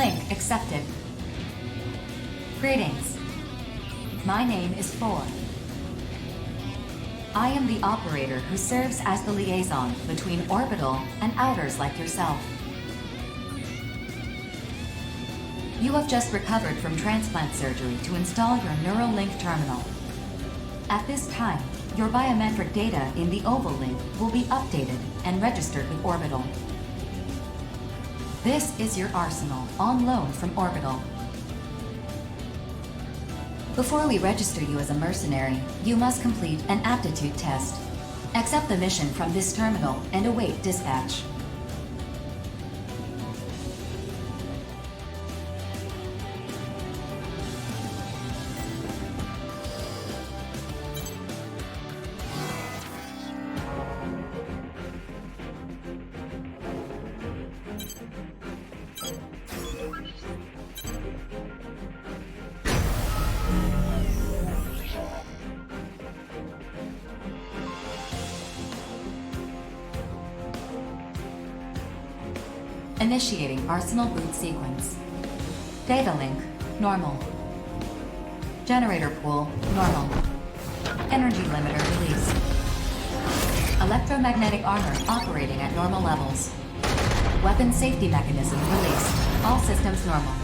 Link accepted. Greetings. My name is Four. I am the operator who serves as the liaison between orbital and outers like yourself. You have just recovered from transplant surgery to install your Neuralink terminal. At this time, your biometric data in the Oval Link will be updated and registered with Orbital. This is your arsenal on loan from Orbital. Before we register you as a mercenary, you must complete an aptitude test. Accept the mission from this terminal and await dispatch. Initiating Arsenal boot sequence. Data link, normal. Generator pool, normal. Energy limiter released. Electromagnetic armor operating at normal levels. Weapon safety mechanism released. All systems normal.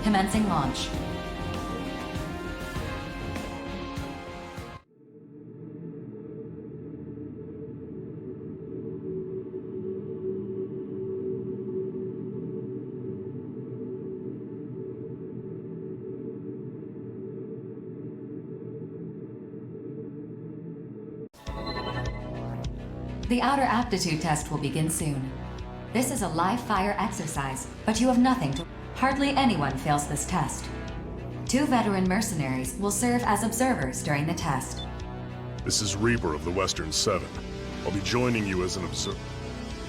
Commencing launch. The outer aptitude test will begin soon. This is a live fire exercise, but you have nothing to... Hardly anyone fails this test. 2 veteran mercenaries will serve as observers during the test. This is Reaper of the Western Seven. I'll be joining you as an observer.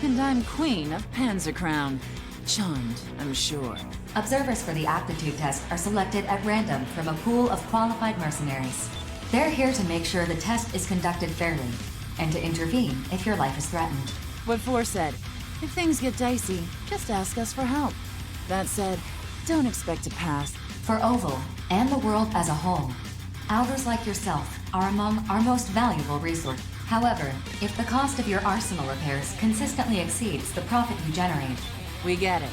And I'm Queen of Panzercrown. Charmed, I'm sure. Observers for the aptitude test are selected at random from a pool of qualified mercenaries. They're here to make sure the test is conducted fairly, and to intervene if your life is threatened. What Four said. If things get dicey, just ask us for help. That said, don't expect to pass. For Oval, and the world as a whole, outers like yourself are among our most valuable resources. However, if the cost of your arsenal repairs consistently exceeds the profit you generate... We get it.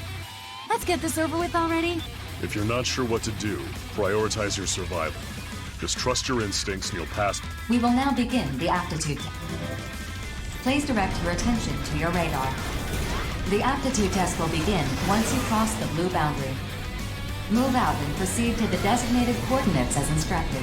Let's get this over with already. If you're not sure what to do, prioritize your survival. Just trust your instincts and you'll pass. We will now begin the aptitude test. Please direct your attention to your radar. The aptitude test will begin once you cross the blue boundary. Move out and proceed to the designated coordinates as instructed.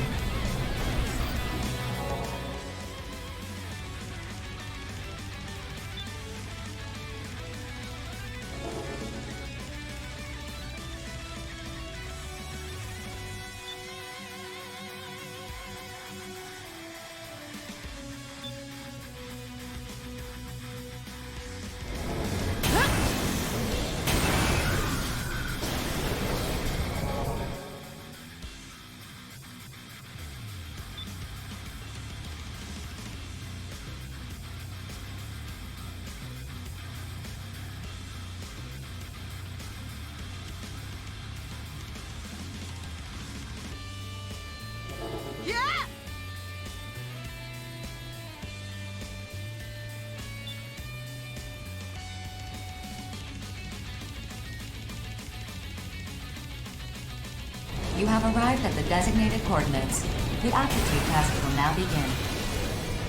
You have arrived at the designated coordinates. The aptitude test will now begin.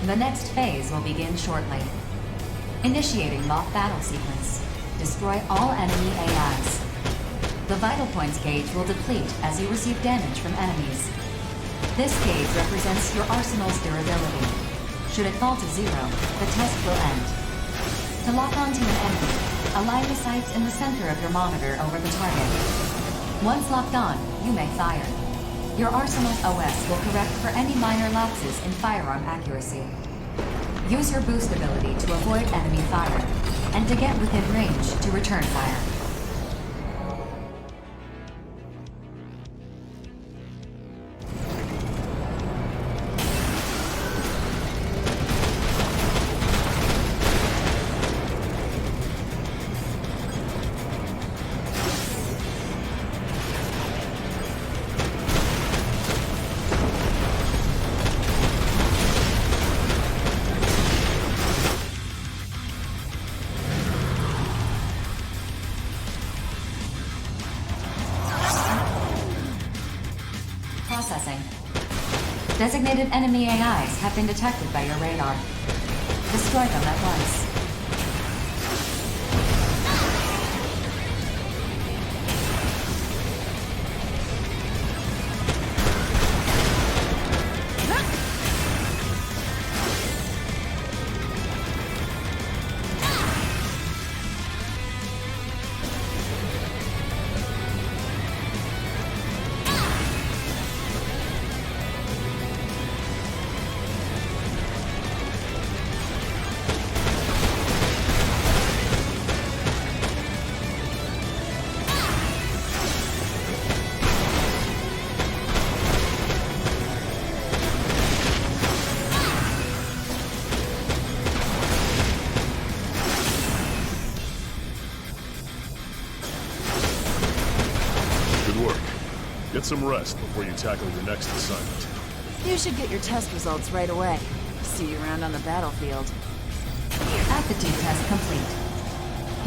The next phase will begin shortly. Initiating mock battle sequence. Destroy all enemy AIs. The vital points gauge will deplete as you receive damage from enemies. This gauge represents your arsenal's durability. Should it fall to 0, the test will end. To lock onto an enemy, align the sights in the center of your monitor over the target. Once locked on, you may fire. Your arsenal's OS will correct for any minor lapses in firearm accuracy. Use your boost ability to avoid enemy fire, and to get within range to return fire. Designated enemy AIs have been detected by your radar. Destroy them at once. Get some rest before you tackle your next assignment. You should get your test results right away. See you around on the battlefield. Aptitude test complete.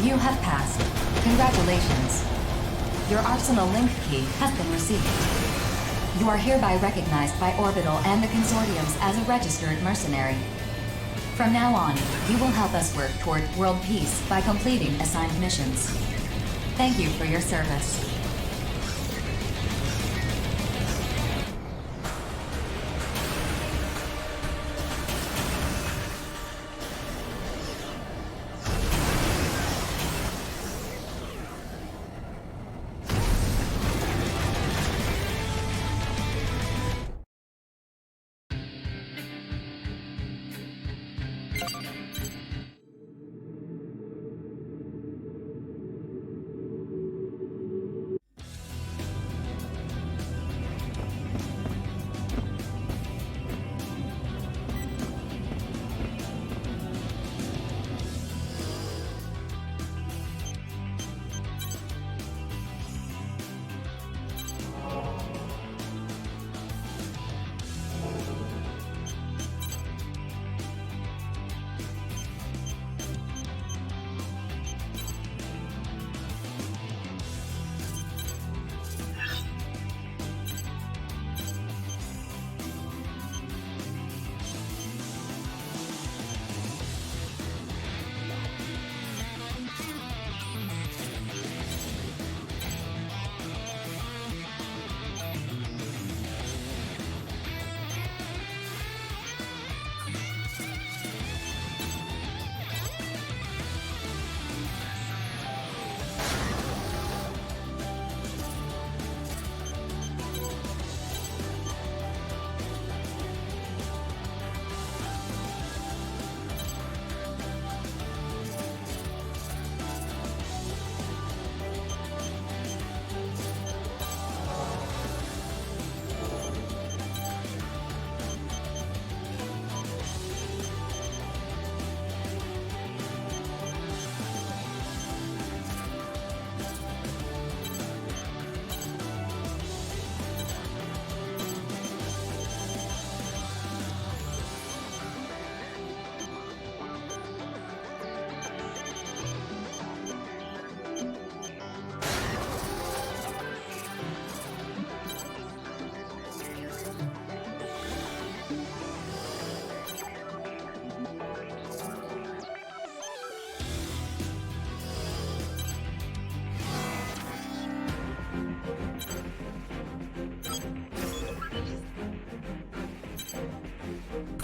You have passed. Congratulations. Your Arsenal link key has been received. You are hereby recognized by Orbital and the Consortiums as a registered mercenary. From now on, you will help us work toward world peace by completing assigned missions. Thank you for your service.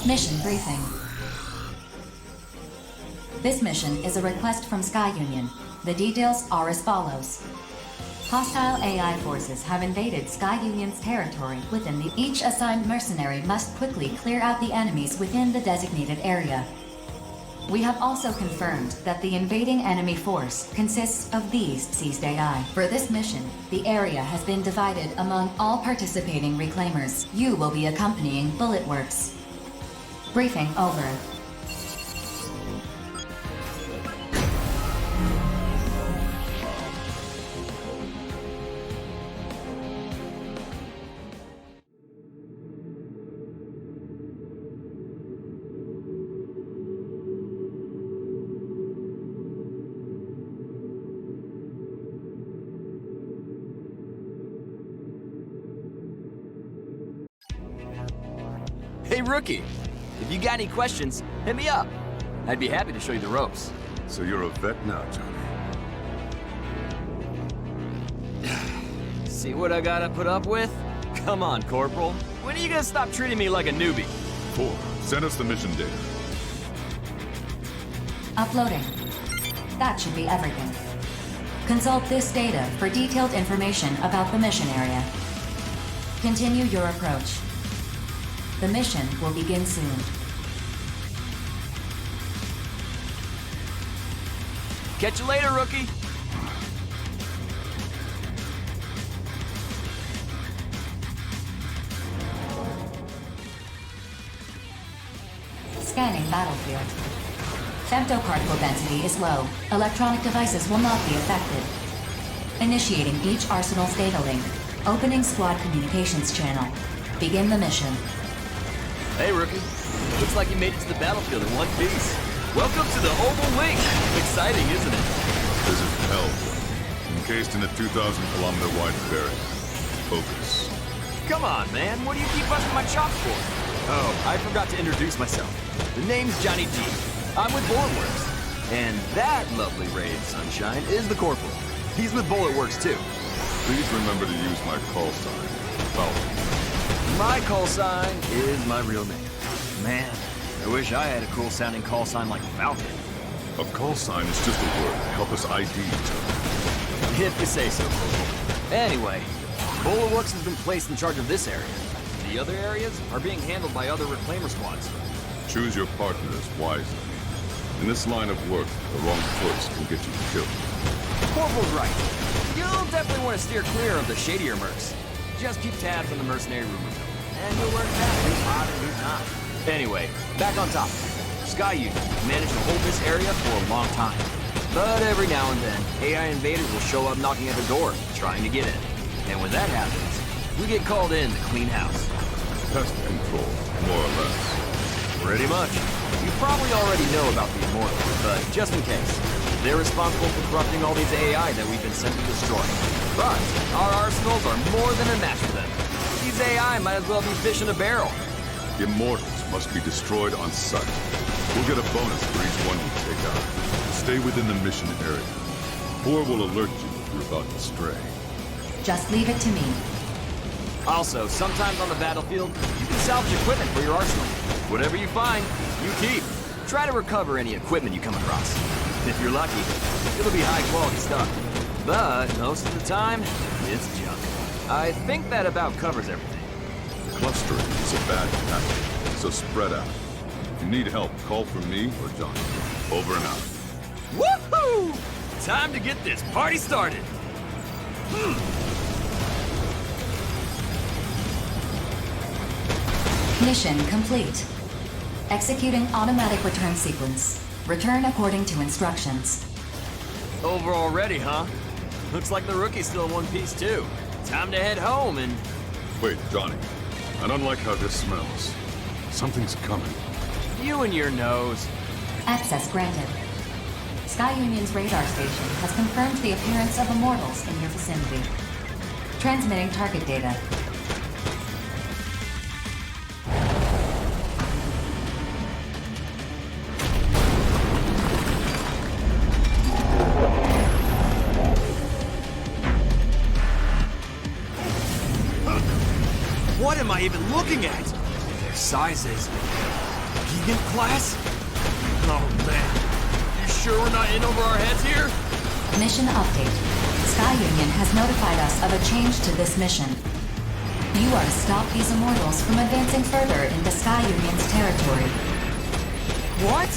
Mission briefing. This mission is a request from Sky Union. The details are as follows. Hostile AI forces have invaded Sky Union's territory within the... Each assigned mercenary must quickly clear out the enemies within the designated area. We have also confirmed that the invading enemy force consists of these seized AI. For this mission, the area has been divided among all participating reclaimers. You will be accompanying Bullet Works. Briefing over. Rookie. If you got any questions, hit me up. I'd be happy to show you the ropes. So you're a vet now, Johnny. See what I gotta put up with? Come on, Corporal. When are you gonna stop treating me like a newbie? 4, send us the mission data. Uploading. That should be everything. Consult this data for detailed information about the mission area. Continue your approach. The mission will begin soon. Catch you later, Rookie. Scanning battlefield. Femtoparticle density is low. Electronic devices will not be affected. Initiating each Arsenal's data link. Opening squad communications channel. Begin the mission. Hey, Rookie. Looks like you made it to the battlefield in one piece. Welcome to the Oval Link. Exciting, isn't it? This is hell. Encased in a 2,000-kilometer wide barrier. Focus. Come on, man. What do you keep busting my chops for? Oh, I forgot to introduce myself. The name's Johnny D. I'm with Bulletworks. And that lovely ray of sunshine is the Corporal. He's with Bulletworks, too. Please remember to use my call sign. Falcon. My call sign is my real name. Man, I wish I had a cool-sounding call sign like Falcon. A call sign is just a word to help us ID each other. If you say so, Corporal. Anyway, Bulletworks has been placed in charge of this area. The other areas are being handled by other Reclaimer squads. Choose your partners wisely. In this line of work, the wrong choice can get you killed. Corporal's right. You'll definitely want to steer clear of the shadier mercs. Just keep tabs on the mercenary rumor mill, and you'll learn fast who's hot and who's not. Anyway, back on top. Sky Union managed to hold this area for a long time. But every now and then, AI invaders will show up knocking at the door, trying to get in. And when that happens, we get called in to clean house. Pest control, more or less. Pretty much. You probably already know about the Immortals, but just in case, they're responsible for corrupting all these AI that we've been sent to destroy. But our arsenals are more than a match for them. These AI might as well be fish in a barrel. The Immortals must be destroyed on sight. We'll get a bonus for each one we take out. Stay within the mission area. 4 will alert you if you're about to stray. Just leave it to me. Also, sometimes on the battlefield, you can salvage equipment for your arsenal. Whatever you find, you keep. Try to recover any equipment you come across. If you're lucky, it'll be high-quality stuff. But most of the time, it's junk. I think that about covers everything. Clustering is a bad habit, so spread out. If you need help, call for me or Johnny. Over and out. Woohoo! Time to get this party started. Mission complete. Executing automatic return sequence. Return according to instructions. Over already, huh? Looks like the rookie's still in one piece, too. Time to head home and... Wait, Johnny. I don't like how this smells. Something's coming. You and your nose. Access granted. Sky Union's radar station has confirmed the appearance of Immortals in your vicinity. Transmitting target data. What am I even looking at? Their sizes. Gigant class? Oh, man. You sure we're not in over our heads here? Mission update. Sky Union has notified us of a change to this mission. You are to stop these Immortals from advancing further into Sky Union's territory. What?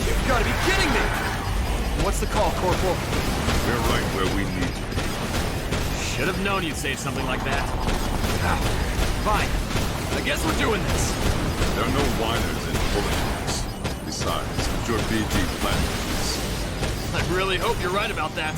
You've got to be kidding me! What's the call, Corporal? We're right where we need to be. Should have known you'd say something like that. Fine. I guess we're doing this. There are no whiners in Bulletworks. Besides, it's your BG planet. I really hope you're right about that.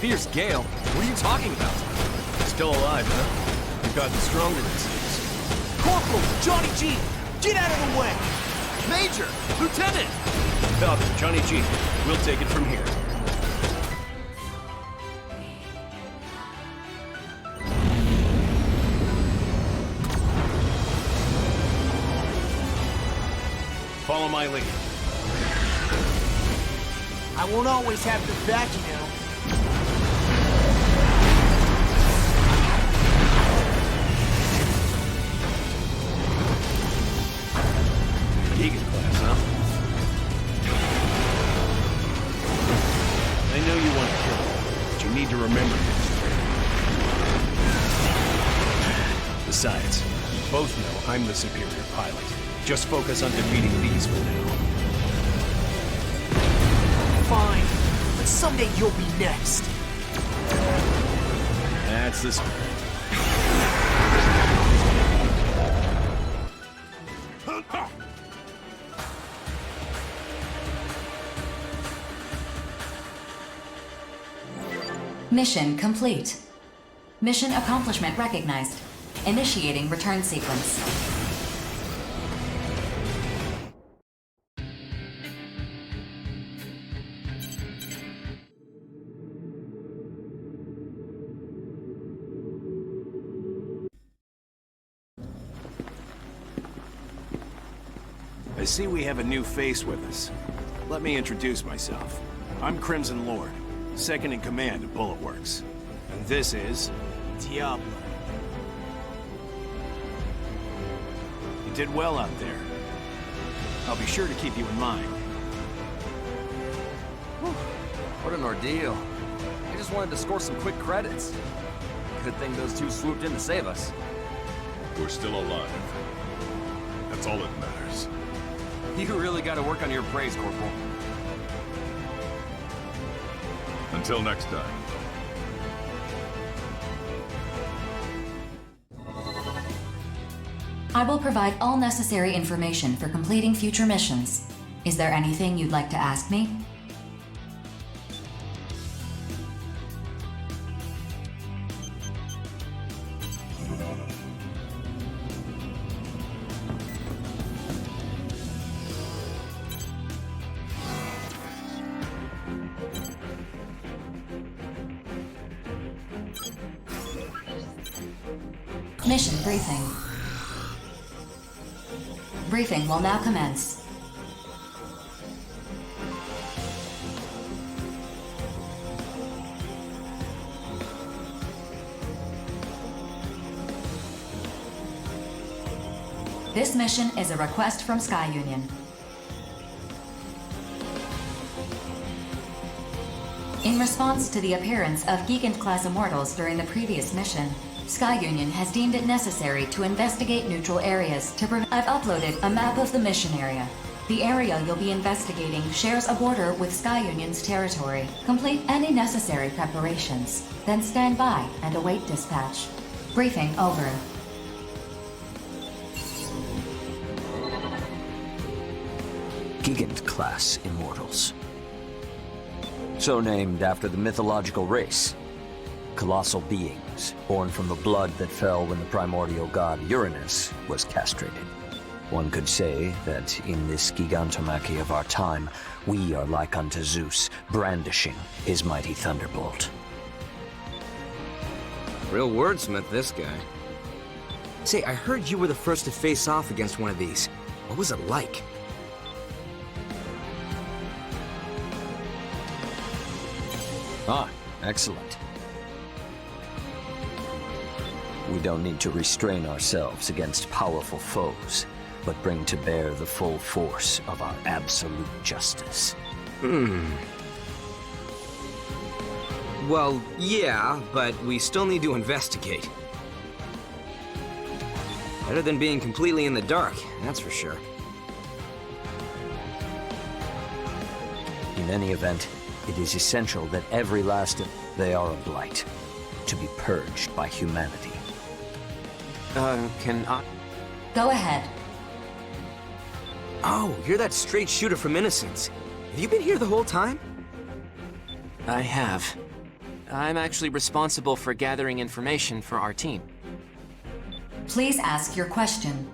Here's Gale. What are you talking about? Still alive, huh? You've gotten stronger, it seems. Corporal, Johnny G, get out of the way! Major! Lieutenant! Copy, Johnny G. We'll take it from here. Follow my lead. I won't always have your back, you know. Egan class, huh? I know you want to kill him, but you need to remember this. Besides, you both know I'm the superior pilot. Just focus on defeating these for now. Fine, but someday you'll be next. That's the spirit. Mission complete. Mission accomplishment recognized. Initiating return sequence. I see we have a new face with us. Let me introduce myself. I'm Crimson Lord, second in command of Bullet Works. And this is... Diablo. You did well out there. I'll be sure to keep you in mind. What an ordeal. I just wanted to score some quick credits. Good thing those two swooped in to save us. We're still alive. That's all that matters. You really gotta work on your praise, Corporal. Until next time. I will provide all necessary information for completing future missions. Is there anything you'd like to ask me? Mission briefing. Briefing will now commence. This mission is a request from Sky Union. In response to the appearance of Gigant-class immortals during the previous mission, Sky Union has deemed it necessary to investigate neutral areas to I've uploaded a map of the mission area. The area you'll be investigating shares a border with Sky Union's territory. Complete any necessary preparations, then stand by and await dispatch. Briefing over. Gigant-class immortals. So named after the mythological race. Colossal beings, born from the blood that fell when the primordial god Uranus was castrated. One could say that in this gigantomachy of our time, we are like unto Zeus, brandishing his mighty thunderbolt. Real wordsmith, this guy. Say, I heard you were the first to face off against one of these. What was it like? Ah, excellent. We don't need to restrain ourselves against powerful foes, but bring to bear the full force of our absolute justice. Well, yeah, but we still need to investigate. Better than being completely in the dark, that's for sure. In any event, it is essential that every last of they are a blight, to be purged by humanity. Can I... Go ahead. Oh, you're that straight shooter from Innocence. Have you been here the whole time? I have. I'm actually responsible for gathering information for our team. Please ask your question.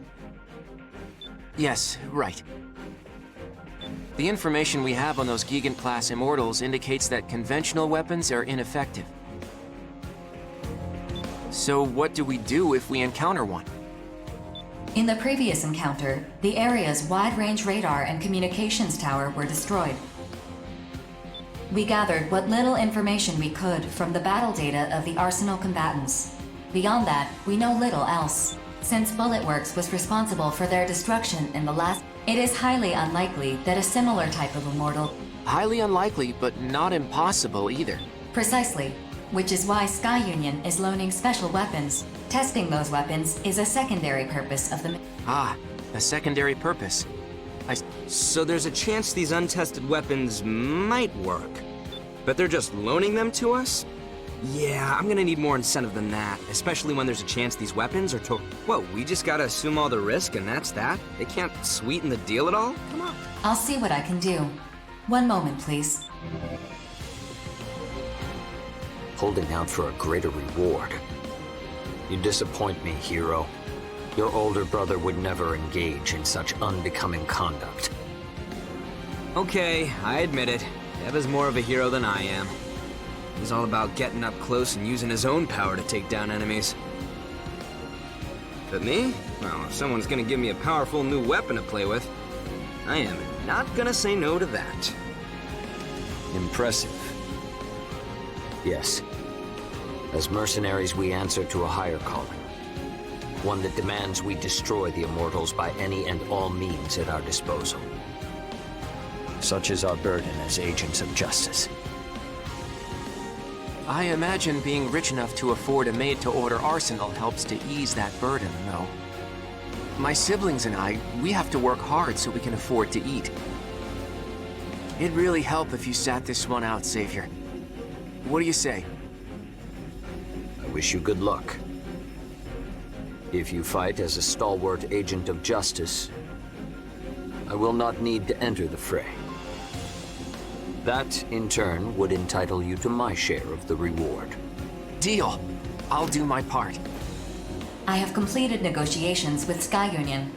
Yes, right. The information we have on those Gigant-class immortals indicates that conventional weapons are ineffective. So what do we do if we encounter one? In the previous encounter, the area's wide-range radar and communications tower were destroyed. We gathered what little information we could from the battle data of the Arsenal combatants. Beyond that, we know little else. Since Bulletworks was responsible for their destruction in the last... It is highly unlikely that a similar type of immortal... Highly unlikely, but not impossible either. Precisely. Which is why Sky Union is loaning special weapons. Testing those weapons is a secondary purpose of the... Ah, a secondary purpose. So there's a chance these untested weapons might work. But they're just loaning them to us? Yeah, I'm gonna need more incentive than that, especially when there's a chance these weapons are to... Whoa, we just gotta assume all the risk and that's that? They can't sweeten the deal at all? Come on. I'll see what I can do. One moment, please. Holding out for a greater reward. You disappoint me, hero. Your older brother would never engage in such unbecoming conduct. Okay, I admit it. Dev is more of a hero than I am. He's all about getting up close and using his own power to take down enemies. But me? Well, if someone's gonna give me a powerful new weapon to play with, I am not gonna say no to that. Impressive. Yes. As mercenaries, we answer to a higher calling. One that demands we destroy the Immortals by any and all means at our disposal. Such is our burden as agents of justice. I imagine being rich enough to afford a made-to-order arsenal helps to ease that burden, though. My siblings and I, we have to work hard so we can afford to eat. It'd really help if you sat this one out, Savior. What do you say? I wish you good luck. If you fight as a stalwart agent of justice, I will not need to enter the fray. That, in turn, would entitle you to my share of the reward. Deal. I'll do my part. I have completed negotiations with Sky Union.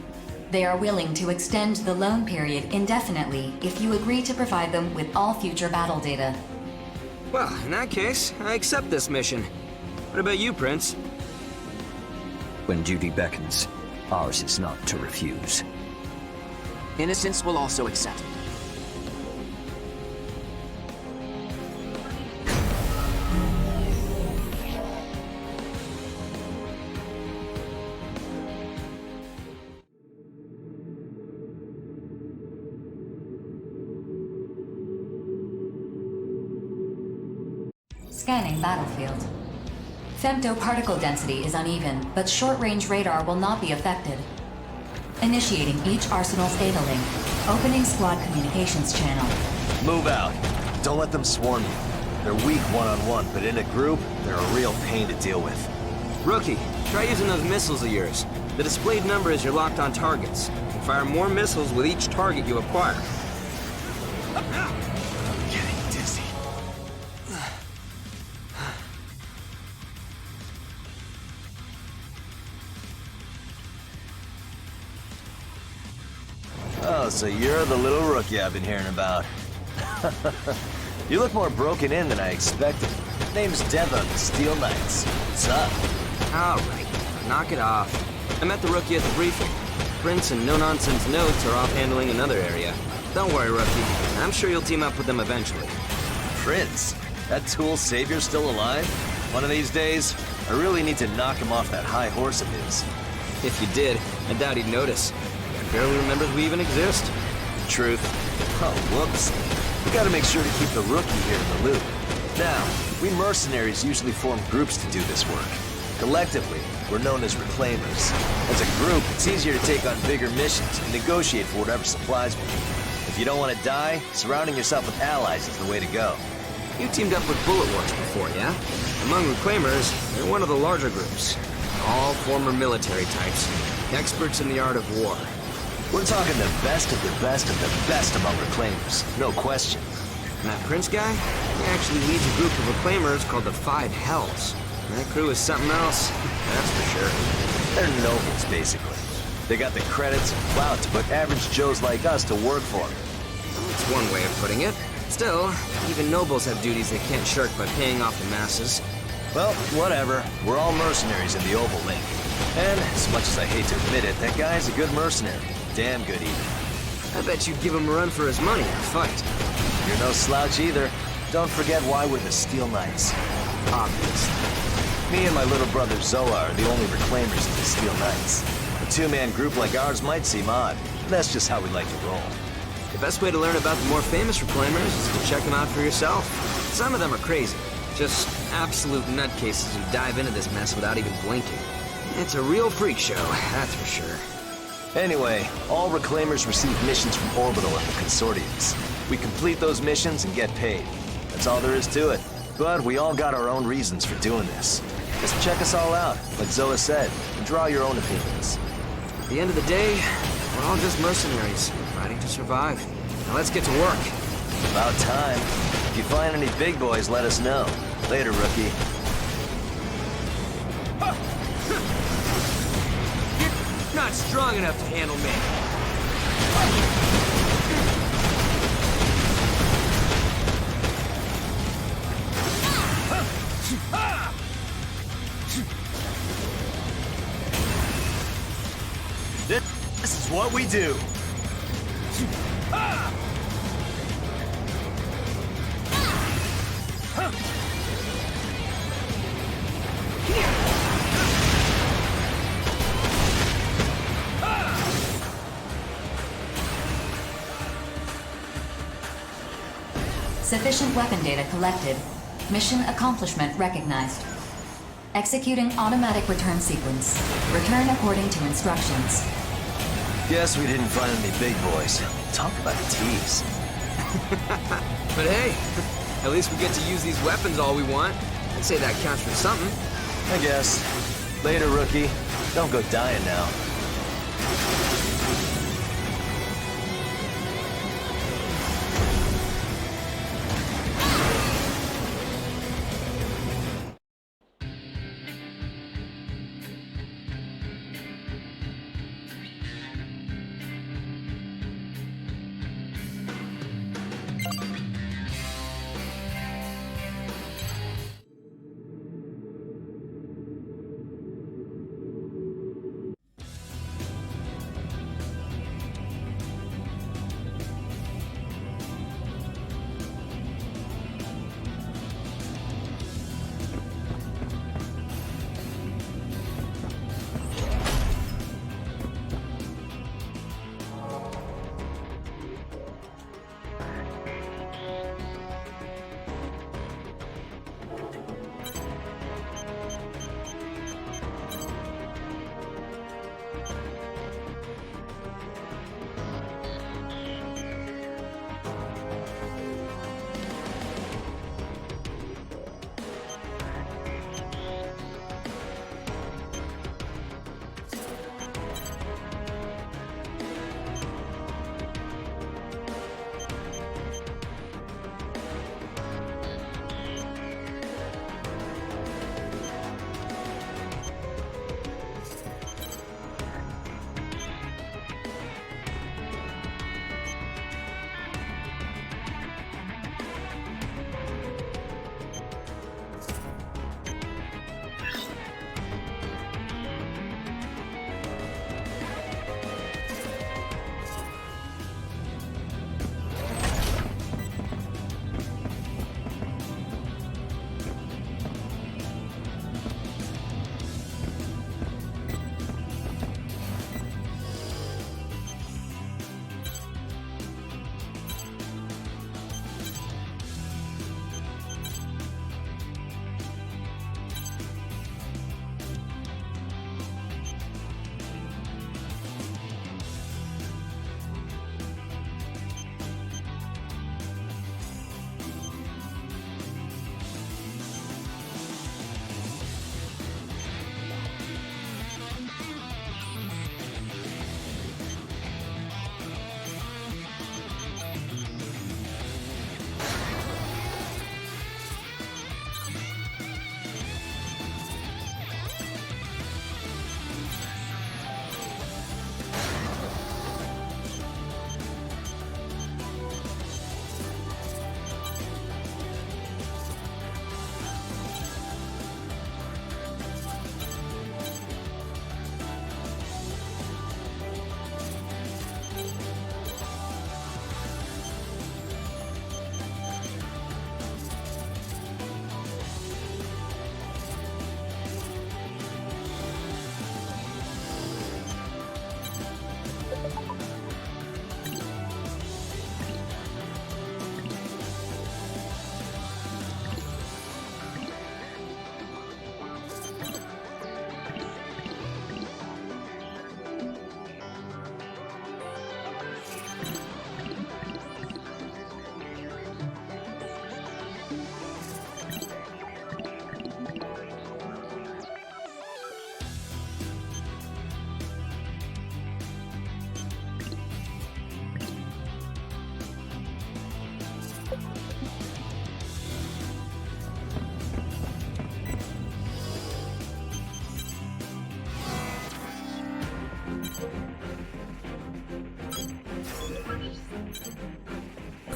They are willing to extend the loan period indefinitely if you agree to provide them with all future battle data. Well, in that case, I accept this mission. What about you, Prince? When duty beckons, ours is not to refuse. Innocence will also accept. Scanning battlefield. Femto-particle density is uneven, but short-range radar will not be affected. Initiating each Arsenal's data link. Opening squad communications channel. Move out. Don't let them swarm you. They're weak one-on-one, but in a group, they're a real pain to deal with. Rookie, try using those missiles of yours. The displayed number is your locked-on targets. You can fire more missiles with each target you acquire. I'm getting dizzy. Oh, so you're the little rookie I've been hearing about. You look more broken in than I expected. Name's Devon, Steel Knights. What's up? All right, knock it off. I met the rookie at the briefing. Prince and no-nonsense notes are off handling another area. Don't worry, rookie. I'm sure you'll team up with them eventually. Prince? That tool savior's still alive? One of these days, I really need to knock him off that high horse of his. If you did, I doubt he'd notice. He barely remembers we even exist. Truth. Oh, whoops. We gotta make sure to keep the rookie here in the loop. Now, we mercenaries usually form groups to do this work. Collectively, we're known as Reclaimers. As a group, it's easier to take on bigger missions and negotiate for whatever supplies we need. If you don't want to die, surrounding yourself with allies is the way to go. You teamed up with Bulletworks before, yeah? Among Reclaimers, they're one of the larger groups. All former military types, experts in the art of war. We're talking the best of the best of the best among Reclaimers, no question. And that Prince guy, he actually leads a group of reclaimers called the Five Hells. And that crew is something else, that's for sure. They're nobles, basically. They got the credits and clout to put average Joes like us to work for them. That's one way of putting it. Still, even nobles have duties they can't shirk by paying off the masses. Well, whatever. We're all mercenaries in the Oval Link. And, as much as I hate to admit it, that guy's a good mercenary. Damn good even. I bet you'd give him a run for his money in a fight. You're no slouch either. Don't forget why we're the Steel Knights. Obvious. Me and my little brother Zoa are the only reclaimers of the Steel Knights. A two-man group like ours might seem odd, but that's just how we like to roll. The best way to learn about the more famous reclaimers is to check them out for yourself. Some of them are crazy. Just absolute nutcases who dive into this mess without even blinking. It's a real freak show, that's for sure. Anyway, all reclaimers receive missions from Orbital and the Consortiums. We complete those missions and get paid. That's all there is to it. But we all got our own reasons for doing this. Just check us all out, like Zoa said, and draw your own opinions. At the end of the day, we're all just mercenaries, fighting to survive. Now let's get to work. About time. If you find any big boys, let us know. Later, rookie. You're not strong enough to handle me. This is what we do. Sufficient weapon data collected. Mission accomplishment recognized. Executing automatic return sequence. Return according to instructions. Guess we didn't find any big boys. Talk about a tease. But hey, at least we get to use these weapons all we want. I'd say that counts for something. I guess. Later, rookie. Don't go dying now.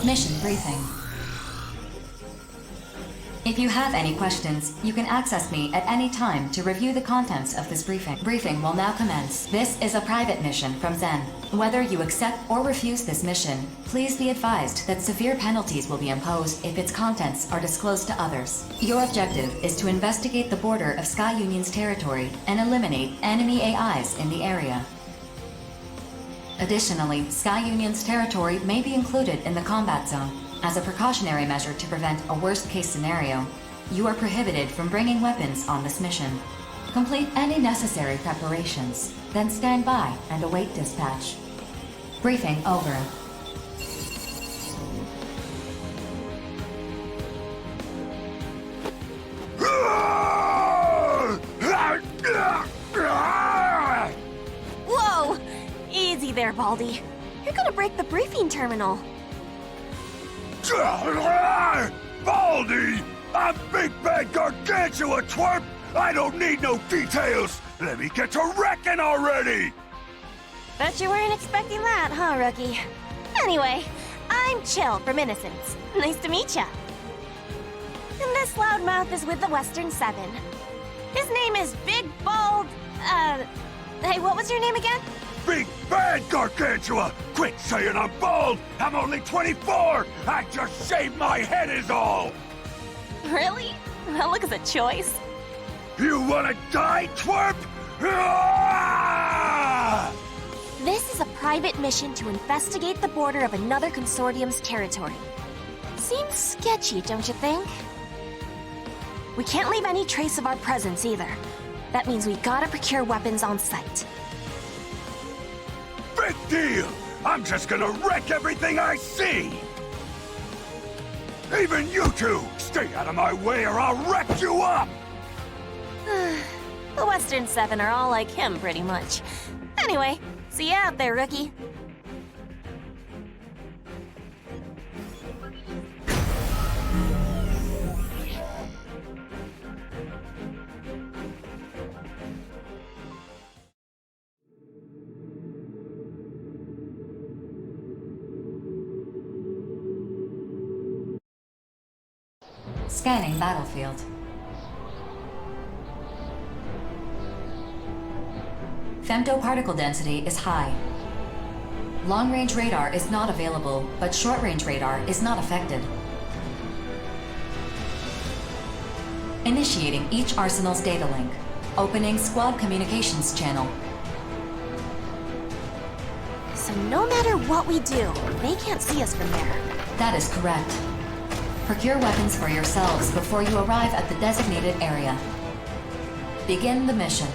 Mission briefing. If you have any questions, you can access me at any time to review the contents of this briefing. Briefing will now commence. This is a private mission from Zen. Whether you accept or refuse this mission, please be advised that severe penalties will be imposed if its contents are disclosed to others. Your objective is to investigate the border of Sky Union's territory and eliminate enemy AIs in the area. Additionally, Sky Union's territory may be included in the combat zone. As a precautionary measure to prevent a worst-case scenario, you are prohibited from bringing weapons on this mission. Complete any necessary preparations, then stand by and await dispatch. Briefing over. Whoa! Easy there, Baldy. You're gonna break the briefing terminal. Baldy! I'm Big Bad Gargantua, twerp! I don't need no details! Let me get to wrecking already! Bet you weren't expecting that, huh, rookie? Anyway, I'm Chill from Innocence. Nice to meet ya. And this loudmouth is with the Western Seven. His name is Big Bald... Hey, what was your name again? Big Bad Gargantua! Quit saying I'm bald! I'm only 24! I just shaved my head is all! Really? That looks a choice. You wanna die, twerp? Ah! This is a private mission to investigate the border of another consortium's territory. Seems sketchy, don't you think? We can't leave any trace of our presence either. That means we gotta procure weapons on site. Big deal! I'm just gonna wreck everything I see! Even you two! Stay out of my way or I'll wreck you up! The Western Seven are all like him, pretty much. Anyway, see you out there, rookie. Scanning battlefield. Femtoparticle density is high. Long-range radar is not available, but short-range radar is not affected. Initiating each arsenal's data link. Opening squad communications channel. So no matter what we do, they can't see us from there. That is correct. Procure weapons for yourselves before you arrive at the designated area. Begin the mission.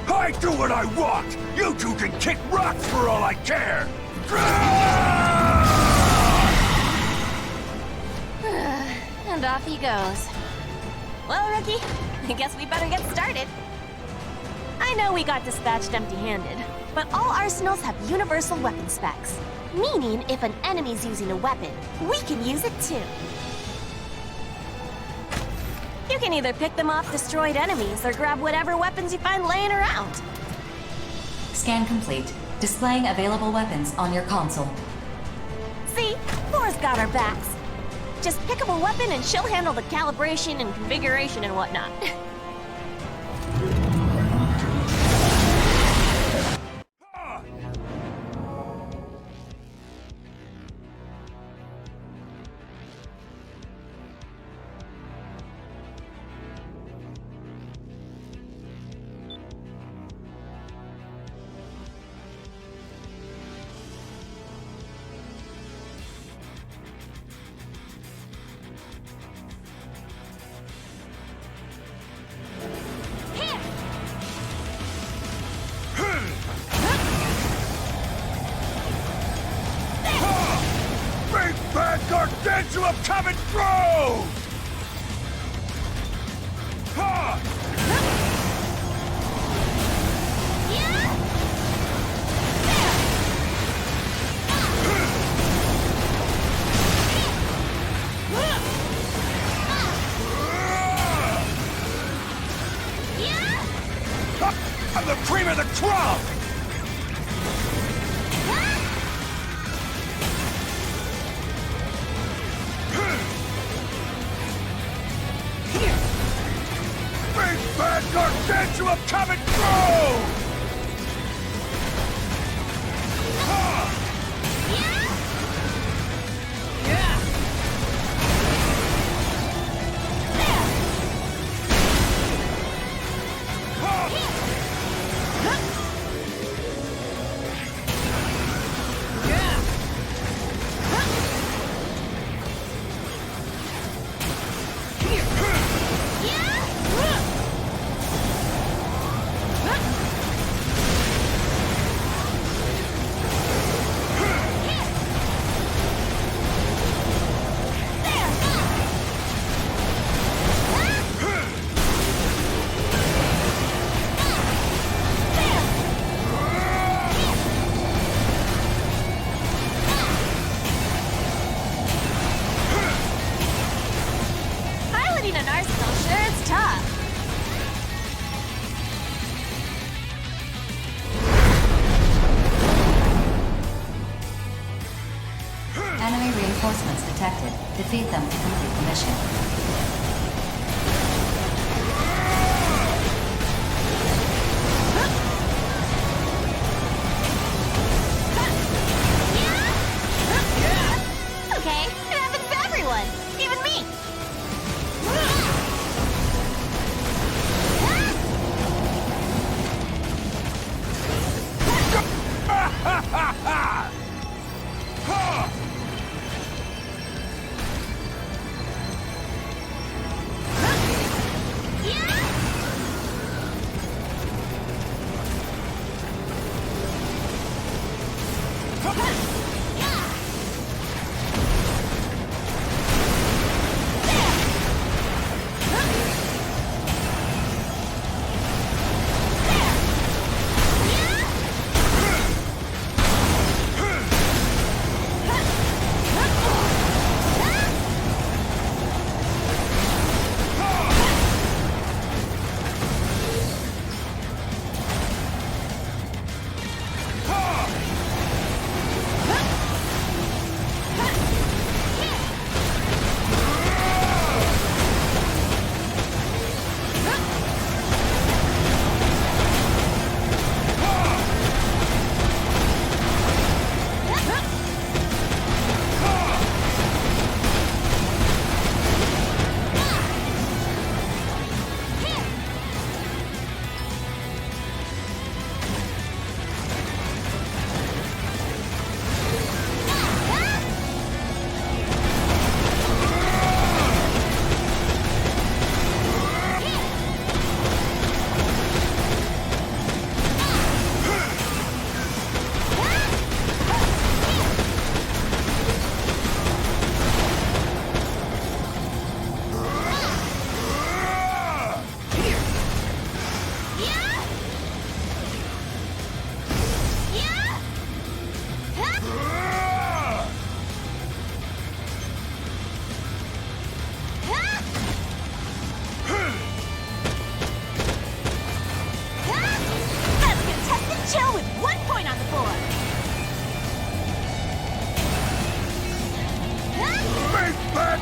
I do what I want! You two can kick rocks for all I care! And off he goes. Well, rookie, I guess we better get started. I know we got dispatched empty-handed, but all arsenals have universal weapon specs. Meaning, if an enemy's using a weapon, we can use it too. You can either pick them off destroyed enemies or grab whatever weapons you find laying around. Scan complete. Displaying available weapons on your console. See? Thor's got our backs. Just pick up a weapon and she'll handle the calibration and configuration and whatnot. Big Bad Gargantua coming through! Ha! I'm the cream of the crop! Big bad gargantua coming through! Piloting an arsenal sure is tough. Enemy reinforcements detected. Defeat them to complete the mission. Okay, it happens to everyone, even me.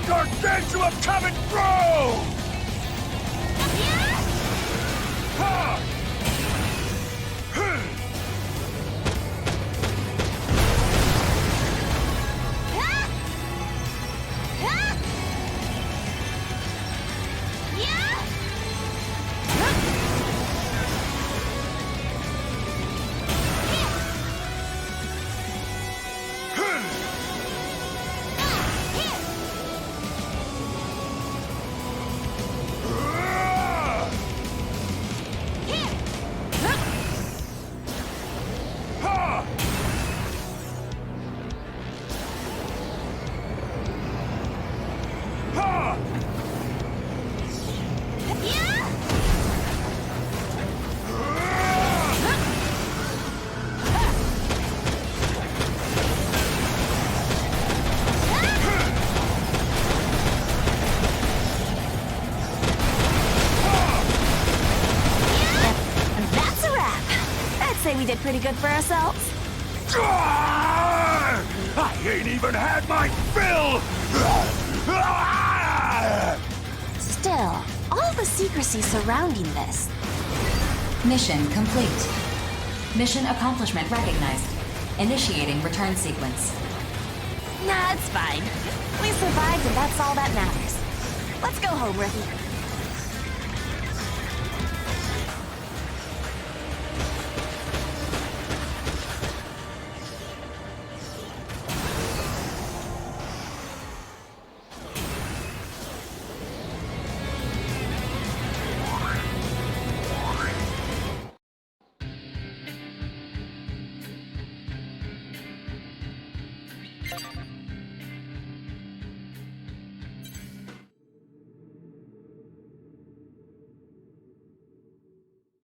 Gargantua coming through! say we did pretty good for ourselves. I ain't even had my fill! Still, all the secrecy surrounding this. Mission complete. Mission accomplishment recognized. Initiating return sequence. Nah, it's fine. We survived and that's all that matters. Let's go home, Rookie.